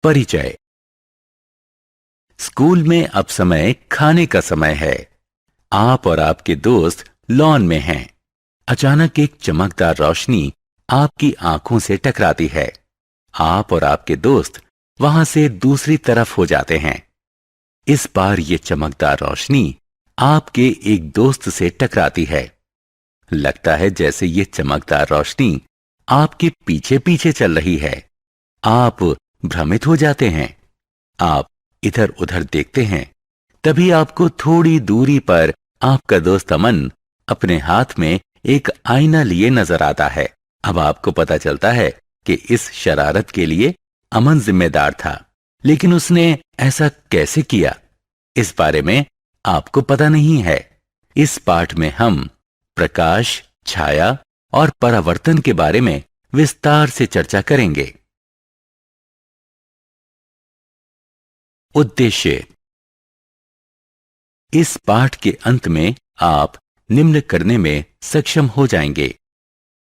परिचय। स्कूल में अब समय खाने का समय है। आप और आपके दोस्त लॉन में हैं। अचानक एक चमकदार रोशनी आपकी आंखों से टकराती है। आप और आपके दोस्त वहां से दूसरी तरफ हो जाते हैं। इस बार ये चमकदार रोशनी आपके एक दोस्त से टकराती है। लगता है जैसे ये चमकदार रोशनी आपके पीछे पीछे चल रही है। आप भ्रमित हो जाते हैं। आप इधर उधर देखते हैं। तभी आपको थोड़ी दूरी पर आपका दोस्त अमन अपने हाथ में एक आईना लिए नजर आता है। अब आपको पता चलता है कि इस शरारत के लिए अमन जिम्मेदार था, लेकिन उसने ऐसा कैसे किया, इस बारे में आपको पता नहीं है। इस पाठ में हम प्रकाश, छाया और परावर्तन के बारे में विस्तार से चर्चा करेंगे। उद्देश्य। इस पाठ के अंत में आप निम्न करने में सक्षम हो जाएंगे: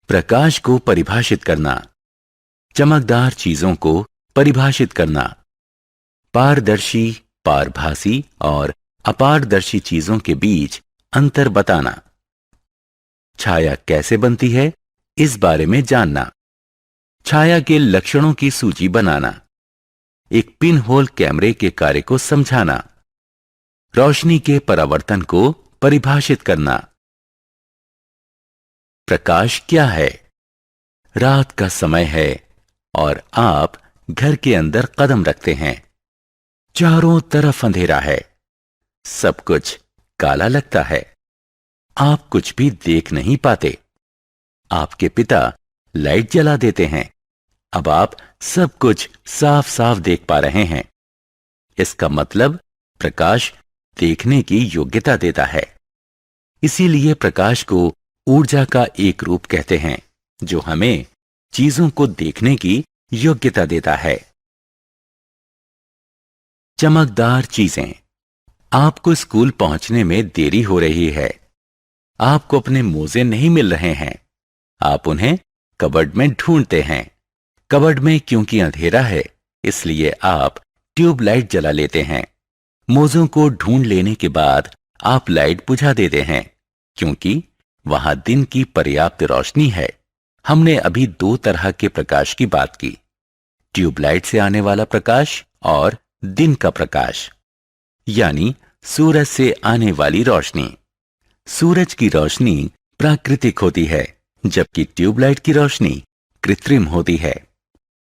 प्रकाश को परिभाषित करना, चमकदार चीजों को परिभाषित करना, पारदर्शी, पारभासी और अपारदर्शी चीजों के बीच अंतर बताना, छाया कैसे बनती है इस बारे में जानना, छाया के लक्षणों की सूची बनाना, एक पिन होल कैमरे के कार्य को समझाना, रोशनी के परावर्तन को परिभाषित करना। प्रकाश क्या है? रात का समय है और आप घर के अंदर कदम रखते हैं। चारों तरफ अंधेरा है। सब कुछ काला लगता है। आप कुछ भी देख नहीं पाते। आपके पिता लाइट जला देते हैं। अब आप सब कुछ साफ साफ देख पा रहे हैं। इसका मतलब प्रकाश देखने की योग्यता देता है। इसीलिए प्रकाश को ऊर्जा का एक रूप कहते हैं, जो हमें चीजों को देखने की योग्यता देता है। चमकदार चीजें। आपको स्कूल पहुंचने में देरी हो रही है। आपको अपने मोजे नहीं मिल रहे हैं। आप उन्हें कबर्ड में ढूंढते हैं। कबर्ड में क्योंकि अंधेरा है, इसलिए आप ट्यूबलाइट जला लेते हैं। मोजों को ढूंढ लेने के बाद आप लाइट बुझा देते हैं, क्योंकि वहां दिन की पर्याप्त रोशनी है। हमने अभी दो तरह के प्रकाश की बात की: ट्यूबलाइट से आने वाला प्रकाश और दिन का प्रकाश, यानी सूरज से आने वाली रोशनी। सूरज की रोशनी प्राकृतिक होती है, जबकि ट्यूबलाइट की रोशनी कृत्रिम होती है।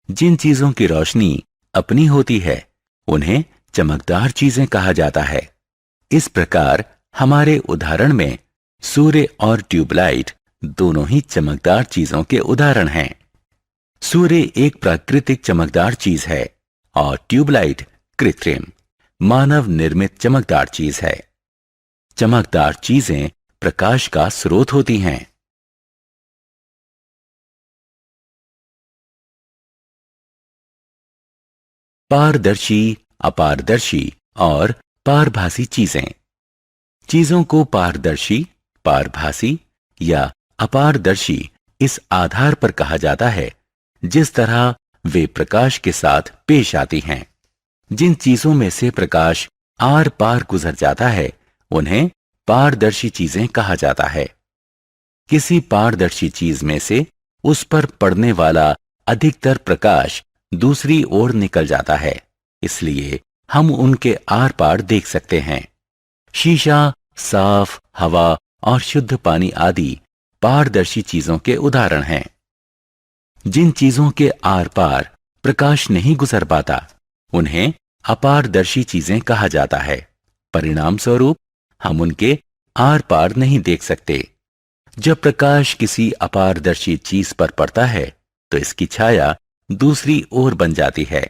जिन चीजों की रोशनी अपनी होती है, उन्हें चमकदार चीजें कहा जाता है। इस प्रकार हमारे उदाहरण में सूर्य और ट्यूबलाइट दोनों ही चमकदार चीजों के उदाहरण हैं। सूर्य एक प्राकृतिक चमकदार चीज है और ट्यूबलाइट कृत्रिम, मानव निर्मित चमकदार चीज है। चमकदार चीजें प्रकाश का स्रोत होती हैं। पारदर्शी, अपारदर्शी और पारभासी चीजें। चीजों को पारदर्शी, पारभासी या अपारदर्शी इस आधार पर कहा जाता है जिस तरह वे प्रकाश के साथ पेश आती हैं। जिन चीजों में से प्रकाश आर पार गुजर जाता है, उन्हें पारदर्शी चीजें कहा जाता है। किसी पारदर्शी चीज में से उस पर पड़ने वाला अधिकतर प्रकाश दूसरी ओर निकल जाता है, इसलिए हम उनके आर पार देख सकते हैं। शीशा, साफ हवा और शुद्ध पानी आदि पारदर्शी चीजों के उदाहरण हैं। जिन चीजों के आर पार प्रकाश नहीं गुजर पाता, उन्हें अपारदर्शी चीजें कहा जाता है। परिणाम स्वरूप हम उनके आर पार नहीं देख सकते। जब प्रकाश किसी अपारदर्शी चीज पर पड़ता है, तो इसकी छाया दूसरी ओर बन जाती है।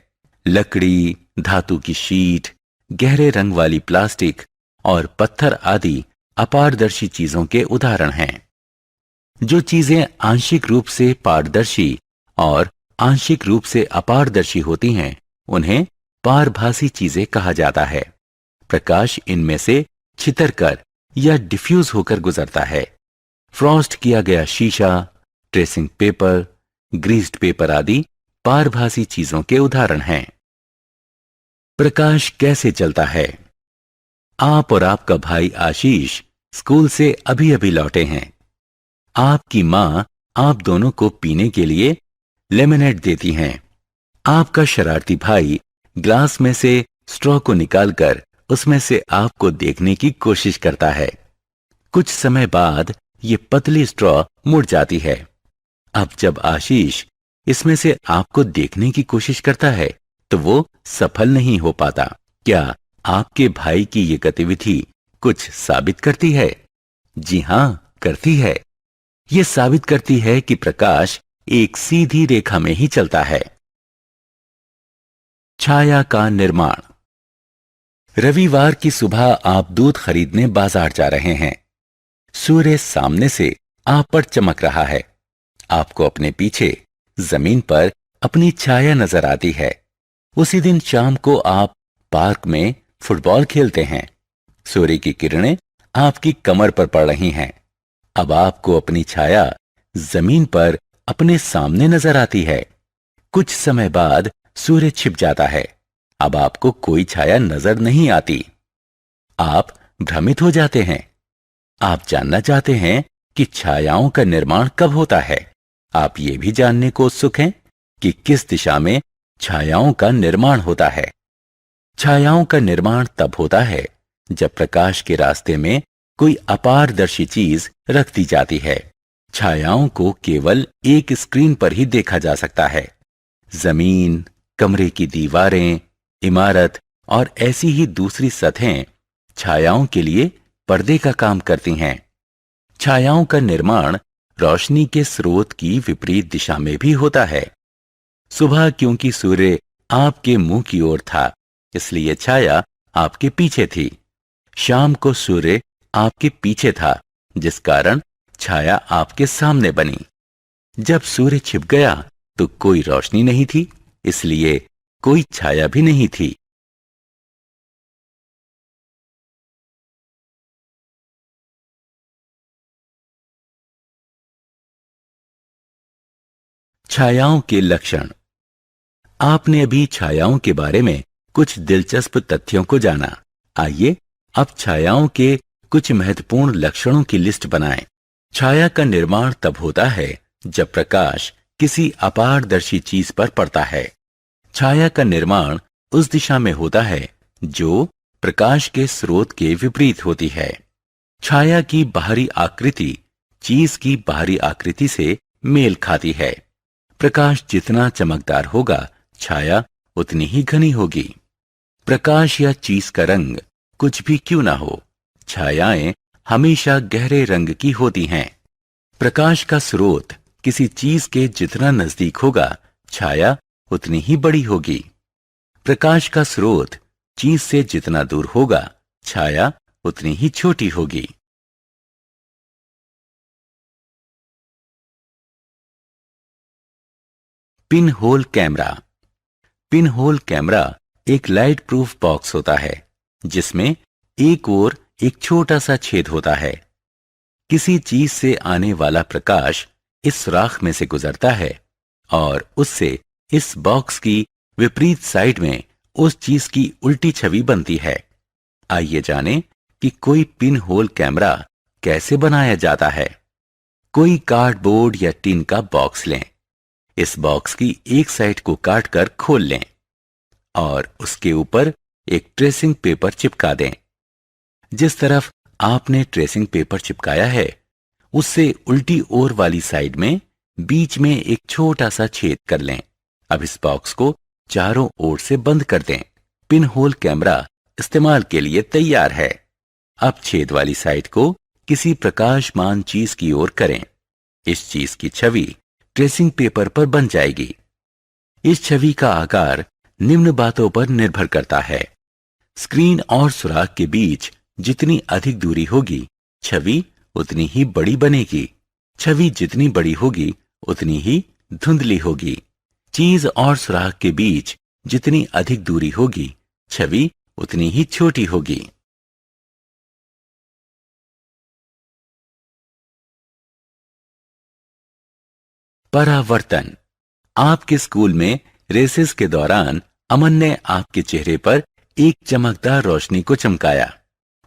लकड़ी, धातु की शीट, गहरे रंग वाली प्लास्टिक और पत्थर आदि अपारदर्शी चीजों के उदाहरण हैं। जो चीजें आंशिक रूप से पारदर्शी और आंशिक रूप से अपारदर्शी होती हैं, उन्हें पारभासी चीजें कहा जाता है। प्रकाश इनमें से छितरकर या डिफ्यूज होकर गुजरता है। फ्रॉस्ट किया गया शीशा, ट्रेसिंग पेपर, ग्रीस्ड पेपर आदि पारभासी चीजों के उदाहरण हैं। प्रकाश कैसे चलता है? आप और आपका भाई आशीष स्कूल से अभी अभी लौटे हैं। आपकी माँ आप दोनों को पीने के लिए लेमनेड देती हैं। आपका शरारती भाई ग्लास में से स्ट्रॉ को निकालकर उसमें से आपको देखने की कोशिश करता है। कुछ समय बाद ये पतली स्ट्रॉ मुड़ जाती है। अब जब आशीष इसमें से आपको देखने की कोशिश करता है तो वो सफल नहीं हो पाता। क्या आपके भाई की ये गतिविधि कुछ साबित करती है? जी हां, करती है। ये साबित करती है कि प्रकाश एक सीधी रेखा में ही चलता है। छाया का निर्माण। रविवार की सुबह आप दूध खरीदने बाजार जा रहे हैं। सूर्य सामने से आप पर चमक रहा है। आपको अपने पीछे जमीन पर अपनी छाया नजर आती है। उसी दिन शाम को आप पार्क में फुटबॉल खेलते हैं। सूर्य की किरणें आपकी कमर पर पड़ रही हैं। अब आपको अपनी छाया जमीन पर अपने सामने नजर आती है। कुछ समय बाद सूर्य छिप जाता है। अब आपको कोई छाया नजर नहीं आती। आप भ्रमित हो जाते हैं। आप जानना चाहते हैं कि छायाओं का निर्माण कब होता है। आप ये भी जानने को उत्सुक हैं कि किस दिशा में छायाओं का निर्माण होता है। छायाओं का निर्माण तब होता है जब प्रकाश के रास्ते में कोई अपारदर्शी चीज रख दी जाती है। छायाओं को केवल एक स्क्रीन पर ही देखा जा सकता है। जमीन, कमरे की दीवारें, इमारत और ऐसी ही दूसरी सतहें छायाओं के लिए पर्दे का काम करती हैं। छायाओं का निर्माण रोशनी के स्रोत की विपरीत दिशा में भी होता है। सुबह क्योंकि सूर्य आपके मुंह की ओर था, इसलिए छाया आपके पीछे थी। शाम को सूर्य आपके पीछे था, जिस कारण छाया आपके सामने बनी। जब सूर्य छिप गया तो कोई रोशनी नहीं थी, इसलिए कोई छाया भी नहीं थी। छायाओं के लक्षण। आपने अभी छायाओं के बारे में कुछ दिलचस्प तथ्यों को जाना। आइए अब छायाओं के कुछ महत्वपूर्ण लक्षणों की लिस्ट बनाएं। छाया का निर्माण तब होता है जब प्रकाश किसी अपारदर्शी चीज पर पड़ता है। छाया का निर्माण उस दिशा में होता है जो प्रकाश के स्रोत के विपरीत होती है। छाया की बाहरी आकृति चीज की बाहरी आकृति से मेल खाती है। प्रकाश जितना चमकदार होगा, छाया उतनी ही घनी होगी। प्रकाश या चीज का रंग कुछ भी क्यों ना हो, छायाएं हमेशा गहरे रंग की होती हैं। प्रकाश का स्रोत किसी चीज के जितना नजदीक होगा, छाया उतनी ही बड़ी होगी। प्रकाश का स्रोत चीज से जितना दूर होगा, छाया उतनी ही छोटी होगी। Pin hole camera. Pin hole camera एक लाइट प्रूफ बॉक्स होता है जिसमें एक ओर एक छोटा सा छेद होता है। किसी चीज से आने वाला प्रकाश इस सुराख में से गुजरता है और उससे इस बॉक्स की विपरीत साइड में उस चीज की उल्टी छवि बनती है। आइए जानें कि कोई पिन होल कैमरा कैसे बनाया जाता है। कोई कार्डबोर्ड या टिन का बॉक्स लें। इस बॉक्स की एक साइड को काटकर खोल लें और उसके ऊपर एक ट्रेसिंग पेपर चिपका दें। जिस तरफ आपने ट्रेसिंग पेपर चिपकाया है, उससे उल्टी ओर वाली साइड में बीच में एक छोटा सा छेद कर लें। अब इस बॉक्स को चारों ओर से बंद कर दें। पिन होल कैमरा इस्तेमाल के लिए तैयार है। अब छेद वाली साइड को किसी प्रकाशमान चीज की ओर करें। इस चीज की छवि ट्रेसिंग पेपर पर बन जाएगी। इस छवि का आकार निम्न बातों पर निर्भर करता है। स्क्रीन और सुराख के बीच जितनी अधिक दूरी होगी, छवि उतनी ही बड़ी बनेगी। छवि जितनी बड़ी होगी, उतनी ही धुंधली होगी। चीज और सुराख के बीच जितनी अधिक दूरी होगी, छवि उतनी ही छोटी होगी। परावर्तन। आपके स्कूल में रेसेस के दौरान अमन ने आपके चेहरे पर एक चमकदार रोशनी को चमकाया।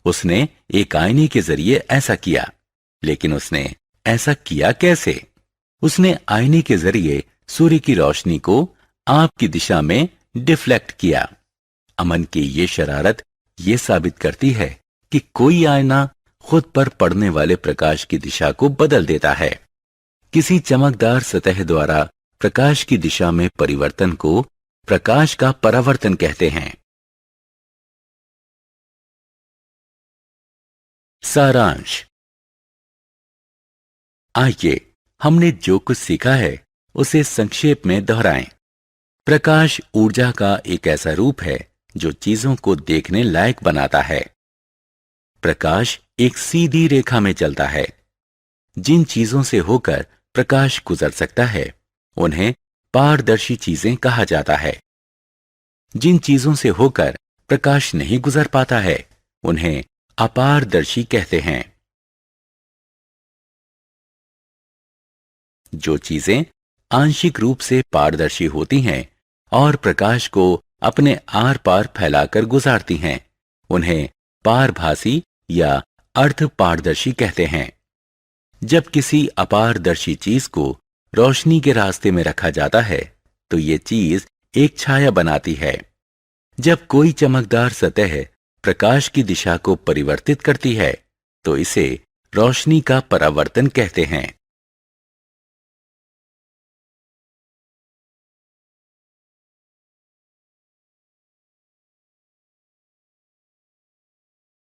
उसने एक आईने के जरिए ऐसा किया, लेकिन उसने ऐसा किया कैसे? उसने आईने के जरिए सूर्य की रोशनी को आपकी दिशा में डिफ्लेक्ट किया। अमन की ये शरारत ये साबित करती है कि कोई आईना खुद पर पड़ने वाले प्रकाश की दिशा को बदल देता है। किसी चमकदार सतह द्वारा प्रकाश की दिशा में परिवर्तन को प्रकाश का परावर्तन कहते हैं। सारांश। आइए हमने जो कुछ सीखा है उसे संक्षेप में दोहराएं। प्रकाश ऊर्जा का एक ऐसा रूप है जो चीजों को देखने लायक बनाता है। प्रकाश एक सीधी रेखा में चलता है। जिन चीजों से होकर प्रकाश गुजर सकता है उन्हें पारदर्शी चीजें कहा जाता है। जिन चीजों से होकर प्रकाश नहीं गुजर पाता है उन्हें अपारदर्शी कहते हैं। जो चीजें आंशिक रूप से पारदर्शी होती हैं और प्रकाश को अपने आर पार फैलाकर गुजारती हैं उन्हें पारभासी या अर्ध पारदर्शी कहते हैं। जब किसी अपारदर्शी चीज को रोशनी के रास्ते में रखा जाता है तो ये चीज एक छाया बनाती है। जब कोई चमकदार सतह प्रकाश की दिशा को परिवर्तित करती है तो इसे रोशनी का परावर्तन कहते हैं।